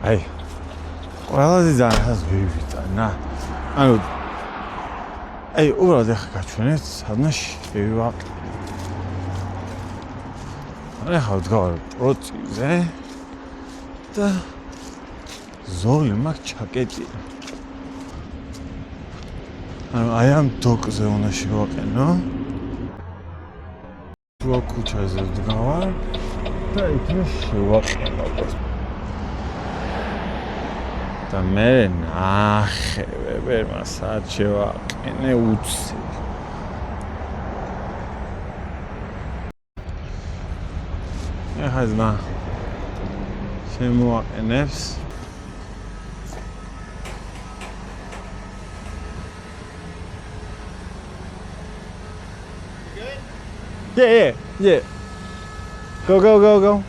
აი ყველაზე ძალიან ვივიტანა ანუ აი უბრალოდ ახლა გაჩვენეთ სადნა შევაყ ახლა ვდგავარ პროცესზე და ზოლი მაგ ჩაკეტი ანუ აი ამ დოკზე უნდა შევაყენო თუ ქუჩაზე ვდგავარ და იქნე შევაყენო და მე ნახე ვერ მასად შევაყენე უცი ახლა შემოაყენებს Yeah. Go.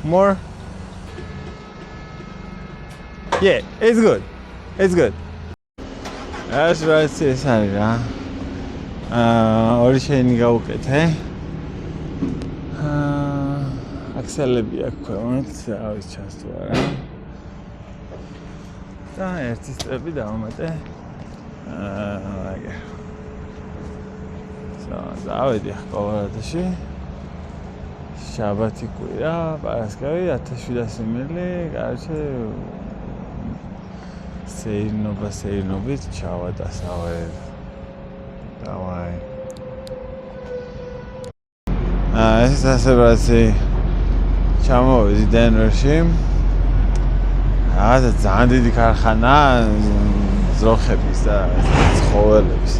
More. Yeah, it's good. That's right, Sarah. Origin გაუკეთე. აქსელები აქვს ქვემოთ, ავის ჩასწვა რა. და ერთი სტრები დავამატე. აგერ. დავედი კოლორადოში შაბათი კვირა პარასკევი 1700 მილი კარჩე სეირნობით ჩავატასავე დავაი ეს ასე ბრაცი ჩამოვედი დენვერში რაღაცა ძალიან დიდი ქარხანა ძროხების და ცხოველების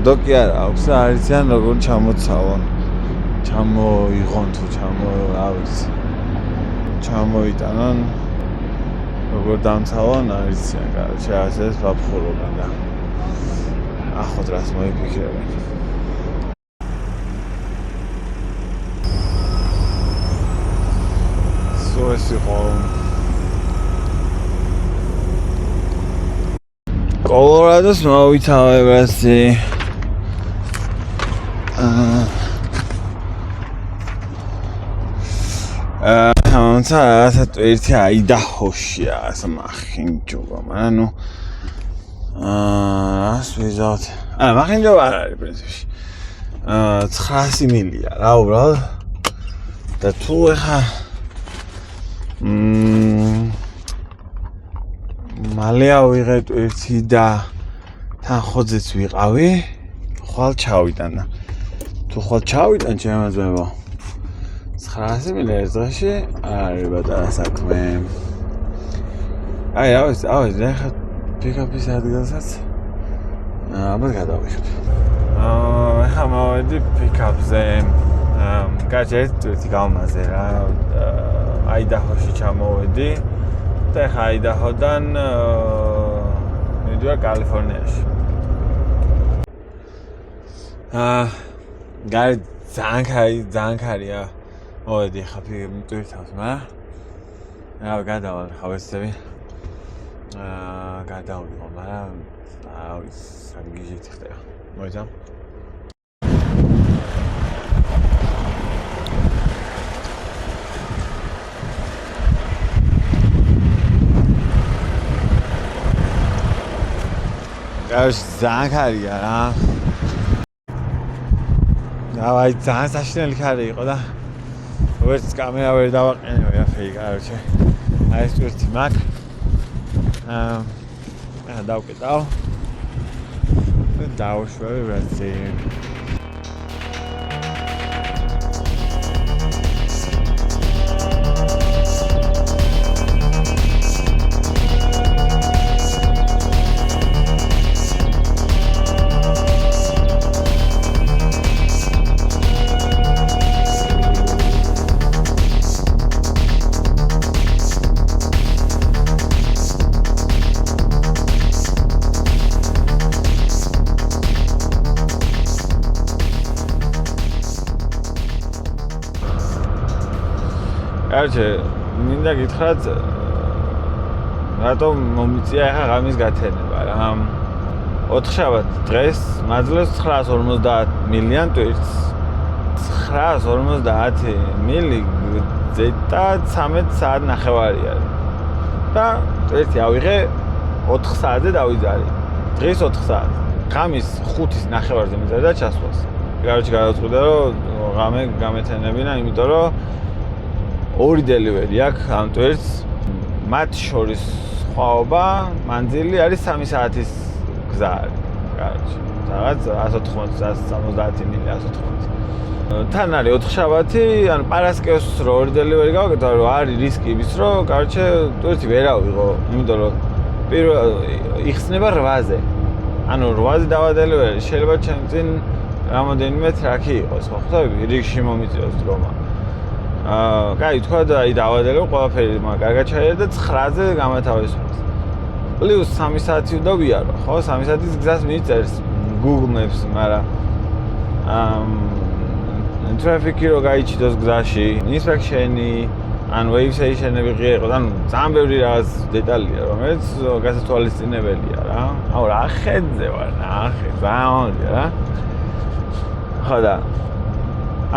დოკი არ აქვს და არ იციან როგორ ჩამოცავონ ჩამოიღონ თუ ჩამოიტანონ როგორ დამცავონ არ იციან კაროჩე ასე ვაფხურობენ და ახოთ რას მოიფიქრებენ ეს იყო კოლორადოს მოვითავებ ასე თუმცა ასეთ ერთი აიდაჰოშია ასე მახინჯობა ანუ რას ვიზავთ მახინჯობა არ არის პრინციპში 900 მილია რა უბრალოდ და თუ ეხა მალე ავიღეთ ერთი და თან ხოძეც ვიყავი ხვალ ჩავიტან და თუ ხვალ ჩავიტან ჩემაზმებო 900 მილი ერთ დღეში არ არის პატარა საქმე აი ავედი ახლა პიკაპის ადგილსაც აბა გადავიხეთ ახლა მოვედი პიკაპზე გაჭერთ გამაზე რა აიდაჰოში ჩამოვედი და ახლა აიდაჰოდან მივიდივარ კალიფორნიაში გარი ძალიან ქარია მოვედი ახლა მტვირთავს მაგრამ გადავალ ხავესები გადავიღო მაგრამ ავის საგიჟეთი ხდება მოიძამ ძალიან ქარია რა დავაი ძალიან საშინელი ქარი იყო და ვერც კამერა ვერ დავაყენე ვაფეი კაროჩე აი ეს ერთი მაგ დავკეტავ და დავშვევი რაცი კარჩე მინდა გითხრათ რატომ მომიწია ახლა ღამის გათენება რა 4 შაბათ დღეს მაძლევს 950 მილიან ტვირთს 950 მილი ზედა 13 საათ ნახევარი არის. და ერთი ავიღე 4 საათზე დავიძარი. დღეს 4 საათი. ღამის 5-ის ნახევარზე მიზარდა ჩასვლას. Короче, გადავწყვიტე რომ ღამე გამეთენებინა, იმიტომ რომ ორი დელივერი აქვს ამ ტვერს. მათ შორის სხვაობა მანძილი არის 3 საათის გზა არის. Короче, რაღაც 180 მილი 180. თან არის 4 შაბათი, ან პარასკევს რო ორი დელივერი გავაკეთე, რომ არის რისკი იმის, რომ короче, ტვერთი ვერ ავიღო, იმიტომ რომ პირველ იხსნება 8-ზე. ანუ 8-ზე დავადელივერი, შეიძლება ჩემ წინ რამოდენიმე ტრაკი იყოს, ხო ხვდები, რიგში მომიწევს დრომა. კაი, თქვა და აი დავადელო ყველაფერი, მაგრამ კარგად ჩაიერა და 9-ზე გამათავისუფლეს. პლუს 3 საათი უნდა ვიარო, ხო? 3 საათის გზას მიწერს Google Maps, მაგრამ ტრაფიკი რო გაიჩიტოს გზაში, inspection-ი, ან wave station-ები ღიერთო, ანუ ძალიან ბევრი რაღაც დეტალია, რომელიც გასათვალისწინებელია რა. აუ რა ხედზე ვარ, ნახე, ძალიან რა. ხო და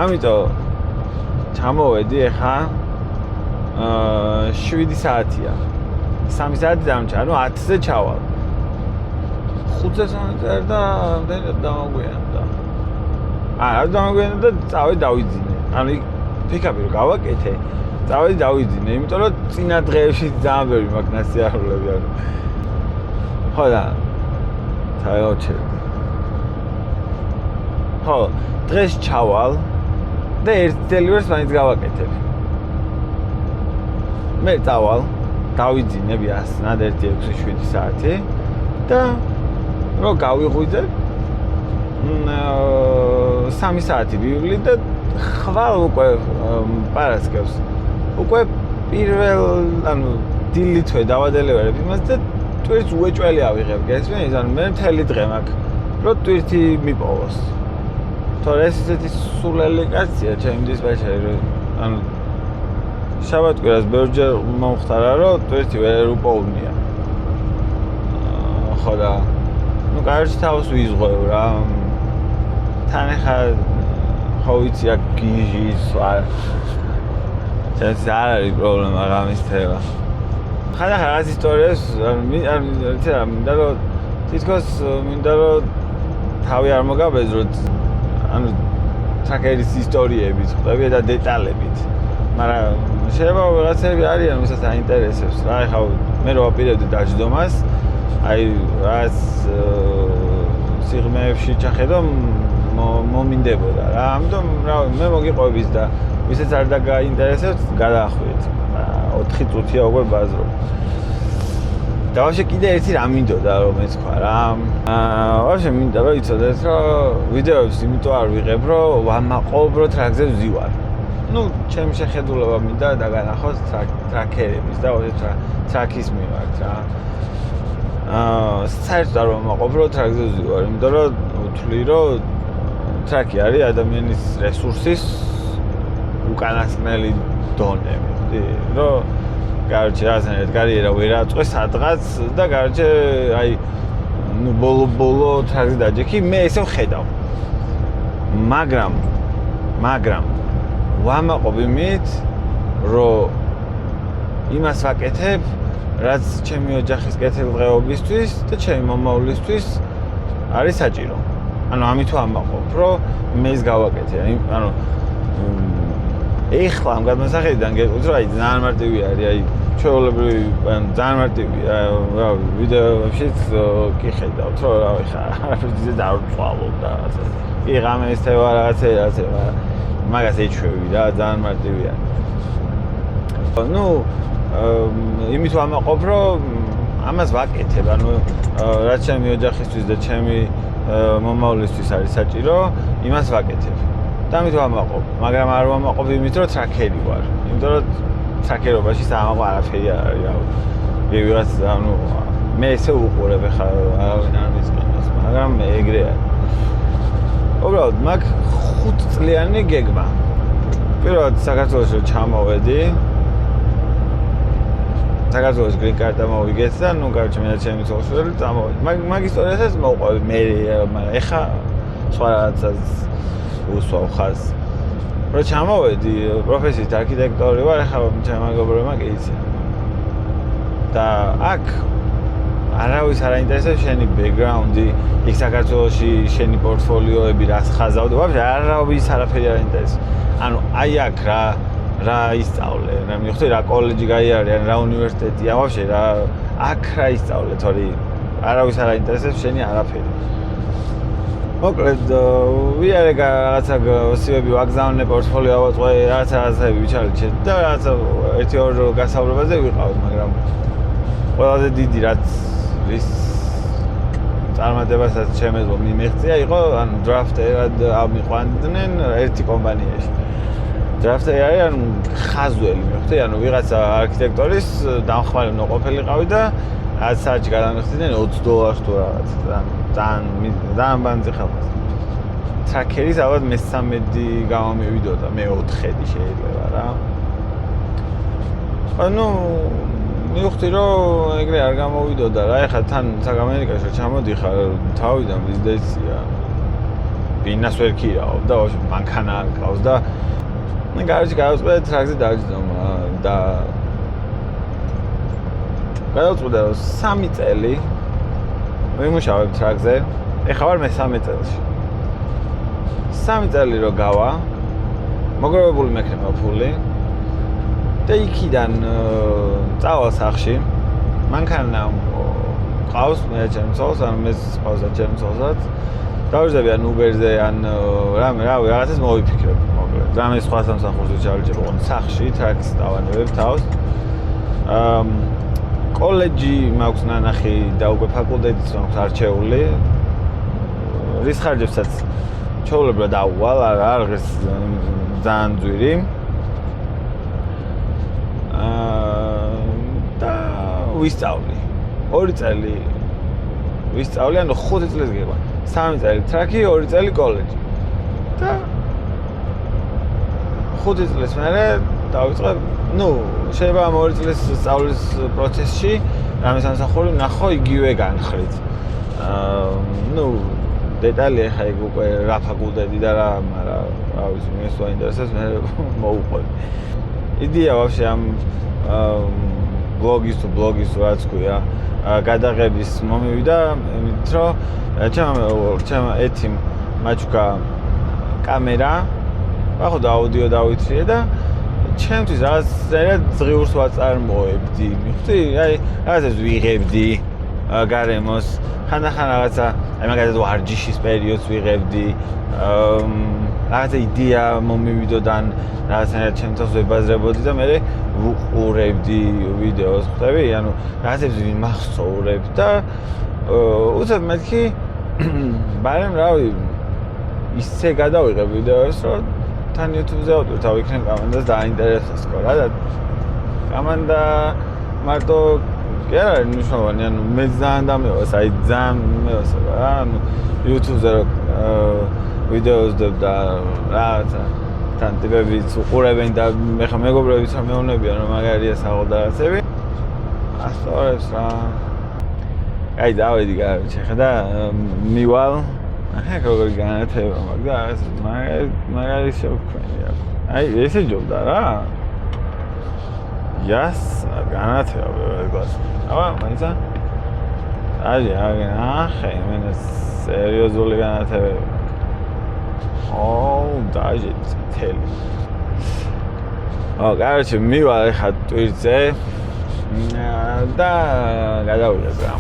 ამიტომ ჩამოვედი ახლა 7 საათია. 3 საათი დამჭა, ანუ 10-ზე ჩავალ. 5-ზე სამწერ და ამდენად დამაგვიანდა. რა დამაგვიანდა და წავედი დავიძინე. ანუ ფიქრობდი რომ გავაკეთე, წავედი დავიძინე, იმიტომ რომ წინა დღეებში ძალიან ბევრი მაქვს ნასიარულები ანუ. ხო და ჩავაჩერე. ხო, დღეს ჩავალ და ერთ დელივერს მაინც გავაკეთებ. მე წავალ, დავიძინებ ასნად 1-6-7 საათი და რო გავიღვიძებ 3 საათი ვივლი და ხვალ უკვე პარასკევს. უკვე პირველ ანუ დილითვე დავადელევერებ იმას და ტვირთს უეჭველი ავიღებ, გესმის? ანუ მე მთელი დღე მაქვს, რო ტვირთი მიპოვოს. თორე ეს ისეთი სულელი კაცია ჩემი დისპაჩერი, ანუ შაბათ-კვირას ბევრჯერ მომხდარა, რომ ტვირთი ვერ უპოვნია. ხო და ну, короче, თავს ვიზღვევ რა. თან ახლა ხო ვიცი აქ გიჟის არ. ეს არ არის პრობლემა რამის თემა. ხან ახლა რაღაც ისტორიას მინდა რომ თითქოს მინდა რომ თავი არ მოგაბეზროთ. ანუ ტრაკერის ისტორიებით, ხვდები და დეტალებით. მაგრამ შეიძლება რაღაცები არიან, ვისაც აინტერესებს რა. ახლა მე რო ვაპირებდი დაждომას, აი რაც სიღრმეებში ჩახედო მომინდებოდა რა. ამიტომ რა მე მოგიყვების და ვისაც არ დაგაინტერესებს, გადაახვიეთ. 4 წუთია უკვე ბაზრობ. და ვაფშე კიდე ერთი რა მინდოდა რომ მეცქვა რა. ვაფშე მინდა რომ იცოდეთ რომ ვიდეოებს იმიტომ არ ვიღებ რომ ვამაყობ რომ ტრაქზე ვზივარ. ну, ჩემი შეხედულება მინდა დაგანახოს ტრაქერების და ვაფშე ტრაქის მიმართ რა. საერთოდ არ ვამაყობ რომ ტრაქზე ვზივარ, იმიტომ რომ ვთვლი რომ ტრაქი არის ადამიანის რესურსის უკანასკნელი დონე, ხდი? რომ короче, разные карьера ვერაწყე სადღაც და короче, აი ну ბოლო ტრაქზე დაჯექი, მე ესე ვხედავ. მაგრამ ვამაყობ იმით, რომ იმას ვაკეთებ, რაც ჩემი ოჯახის კეთილდღეობისთვის და ჩემი მომავლისთვის არის საჭირო. ანუ ამით ვამაყობ, რომ მე ის გავაკეთე. ანუ ეხლა ამ გადმოსახედიდან გეტყვით, რომ აი ძალიან მარტივი არის, აი ჩვეულებრივი, ძალიან მარტივია, რა ვიდეოებშიც კი ხედავთ, რომ რა ხა არაფერზე დავწვალობ და ასე. კი ღამე ესთევა რაღაცა, მაგას ეჩვევი რა, ძალიან მარტივია. ну, იმით ვამაყობ, რომ ამას ვაკეთებ, ანუ რაც ჩემი ოჯახისთვის და ჩემი მომავლისთვის არის საჭირო, იმას ვაკეთებ. და ამით ვამაყობ, მაგრამ არ ვამაყობ იმით, რომ ტრაქერი ვარ. იმიტომ რომ ტრაქერობაში სამაყო არაფერი არ არის, რა. ვიღაც, ანუ მე ესე უყურებ ხა არავინ არ მისყენოს, მაგრამ ეგრე არის. უბრალოდ მაქვს 5 წლიანი გეგმა. პირველად საქართველოში ჩამოვედი. საქართველოს green card მოვიგეთ და ნუ короче მე და ჩემი ცოლ-შვილი წამოვედი. მაგ ისტორიასაც მოვყვები მე, მაგრამ ეხა სხვა რაღაცას უსვავ ხაზს. რო ჩამოვედი პროფესიით არქიტექტორი ვარ, ეხლა ჩემ მეგობრებმა კი იციან. და აქ არავის არ აინტერესებს შენი ბექგრაუნდი, იქ საქართველოში შენი პორტფოლიოები რას ხაზავდა, ვაფშე არავის არაფერი არ აინტერესებს. ანუ აი აქ რა ისწავლე, რა მივხვდი რა კოლეჯი გაიარე, რა უნივერსიტეტია, ვაფშე რა აქ რა ისწავლე, თორე არავის არ აინტერესებს შენი არაფერი. მოკლედ ვიარე რაღაცა CV-ები ვაგზავნე, პორტფოლიო ავაწყვე, რაღაცები ვიჩალე და რაღაცა 1-2 გასავლობაზე ვიყავით, მაგრამ ყველაზე დიდი რაც ის წარმატებასაც შემეძლო მიმეღწია იყო, ანუ დრაფტერად ამიყვანდნენ ერთი კომპანიაში. დრაფტერი არის ანუ ხაზველი, მივხვდი, ანუ ვიღაცა არქიტექტორის დამხმარე უნდა ყოფილიყავი და რაც საათში გადამიხდიდნენ $20 თუ რაღაც. ძალიან ბანძი ხალხი. ტრაქერის ალბათ მე-13 გამომივიდოდა, მე-4 შეიძლება რა. ანუ მივხვდი რომ ეგრე არ გამოვიდოდა რა, ეხლა თან საგამერიკაში რომ ჩამოდიხარ, თავიდან ბიზნესია. ბინას ვერ ქირაობ და მანქანა არ ყავს და გარიჯი გავწყვეტ ტრაქზე დავიძნო და გადავწყვეტე რომ 3 წელი ვიმუშავებ ტრაქზე. ეხლა ვარ მე-13 წელში. 3 წელი რო გავა, მოგროვებული მექნება ფული და იქიდან წავალ სახში. მანქანა ყავს მე ჩემს ცოლს, ანუ მე ყავს ჩემს ცოლსაც. დავიძები ან Uber-ზე ან რამე რაღაცას მოვიფიქრებ. მოკლედ, რამე სხვა სამსახურზე ჩავიჭრე სახში, ტრაქს დავანებებ თავს. კოლეჯი მაქვს ნანახი და უკვე ფაკულტეტიც მაქვს არჩეული. რის ხარჯებსაც ჩაულებრა დაუვალ, არ ღირს ძალიან ძვირი. და ვისწავლი. 2 წელი ვისწავლი, ანუ 5 წელს გიყვა. 3 წელი ტრაქი, 2 წელი კოლეჯი. და 5 წელს მერე დავიწყე, შეიძლება ამ 2 წლის სწავლის პროცესში რამე სამსახური ნახო იგივე განხრით. დეტალი ახლა იქ უკვე რა ფაკულტეტი და რა, მაგრამ რა ვიცი, მე სულ აინტერესებს, მე მოუყვე. იდეა ვაფშე ამ ბლოგის რაც ქვია, გადაღების მომივიდა, იმით რომ ჩემ ეთიმ მაჩუკა კამერა, ახლა აუდიო დავითრიე და ჩემთვის რაღაც ზღიურს ვაწარმოებდი. მივხვდი, აი რაღაცას ვიღებდი გარემოს, ხანდახან რაღაცა, აი მაგალითად ვარჯიშის პერიოდს ვიღებდი, რაღაცა იდეა მომივიდოდან, რაღაცა ჩემთვის ვებაზრებოდი და მე ვუყურებდი ვიდეოს, ხვდები? ანუ რაღაცებს ვიმახსოვრებ და უცებ მეთქი ბარემ რავი ისე გადავიღებ ვიდეოს, რომ თან YouTube-ზე ავტვირ თავიქნებ კამანდას დააინტერესოს რა და კამანდა მარტო კი არ არის მნიშვნელოვანი, ანუ მე ძალიან დამევას, აი ძალიან მევას რა, ანუ YouTube-ზე რომ ვიდეოს დებ და რაღაცა თან ტიპებიც უყურებენ და ეხლა მეგობრებიც რომ მეუბნებიან რომ მაგარია საღოლ და რაღაცები ასწორებს რა. აი დავედი გარეთ ეხლა და მივალ ახლა როგორი განათება მაქვს და მაგარი შევქმნი აქ. აი ესე ჯობდა რა. Yes, განათება ვეღარ. აბა, მაინცა. ახე, მე სერიოზული განათება. დაჟე თელი. კაროჩე მივალ ახლა ტვირთზე და გადავიღებ რა.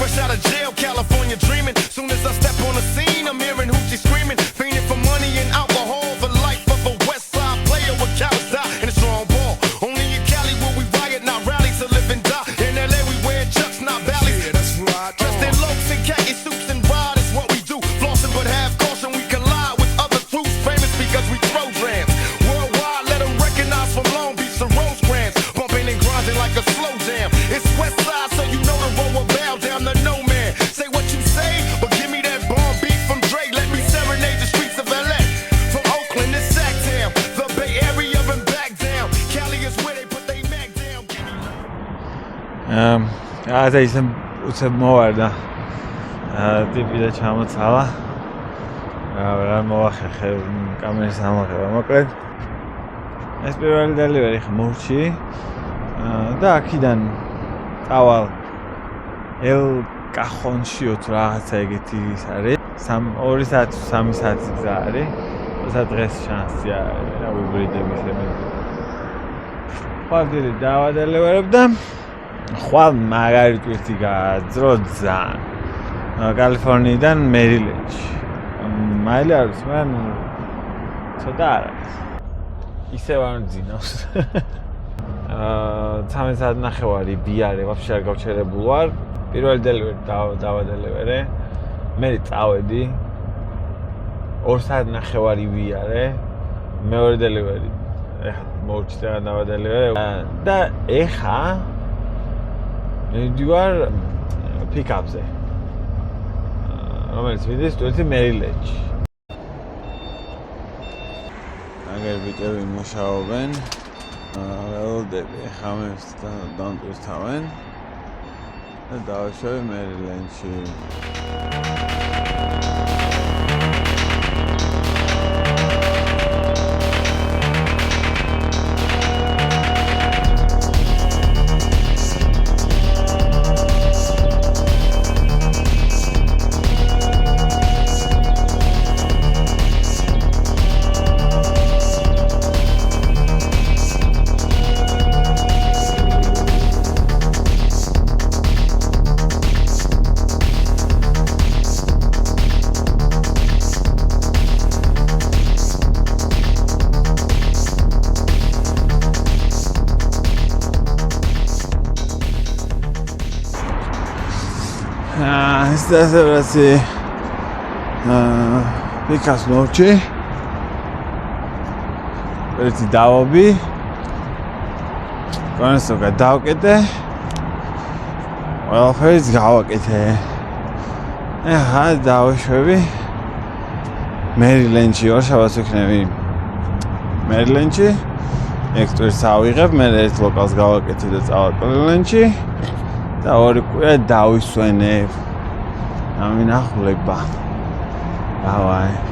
Fresh out of jail, California dreaming. Soon as I step on the scene, I'm hearing hoochie screaming, fiending for money and alcohol. The life of a West Side player with cowards die and a strong ball. Only in Cali will we riot, not rally to live and die. In LA we wear chucks, not valleys. Yeah, that's right. Dressed in locs and khaki suits and ride is what we do. Flossing but have caution, we collide with other troops. Famous because we throw drams. Worldwide, let them recognize from Long Beach to Rosecrans. Bumping and grinding like a slow jam. It's West Side, so you know the road will bow down to no man. Say what you say, but give me that bomb beat from Dre. Let me serenade the streets of LA. From Oakland to Sacktown, the Bay Area and back down. Cali is where they put they Mac down. As I said, it's a more than tip that chama sala. რა მოახერხე კამერის ამოღება მოკლედ ეს პირველი დელივერი ხა მორჩი და აქიდან წავალ ელ კახონშიო თუ რაღაცა ეგეთი ის არის 2 საათი 3 საათი გზა არის თორსა დღეს შანსი არის რა ვიბრიდების ემეზე ხვალ დილით დავადელევერებ და ხვალ მაგარი ტვირთი გააძრო ძალიან კალიფორნიიდან მერილენდში მაილი არის მან ცოტა არის ისევ არ ძინავს 13 საათნახევარი ბიარე ვაფშე არ გავჩერებულ ვარ პირველი დელივერი დავადელევერე მე წავედი 2 საათნახევარი ვიარე მეორე დელივერი ეხლა მოვჭდა დავადელევერე და ეხა მივდივარ პიკაპზე რომელიც მიდის თვითონ მერილენდში აგერ ბიჭები მუშაობენ ველოდები ხამებს დამტვირთავენ და დავაშვები მერილენდში Здравствуйте. Пикас ночи. ერთი დავობი. კონსო გადავკეთე. ყველაფერს გავაკეთე. ახლა დავშვები. მერილენდში ორშაბათს ვიქნები. მერილენდში. ექსპერტს ავიღებ, მე ერთ ლოკალს გავაკეთე და წავალ მერილენდში. და ორი კვირა დავისვენებ. ამინახულება. დავაი.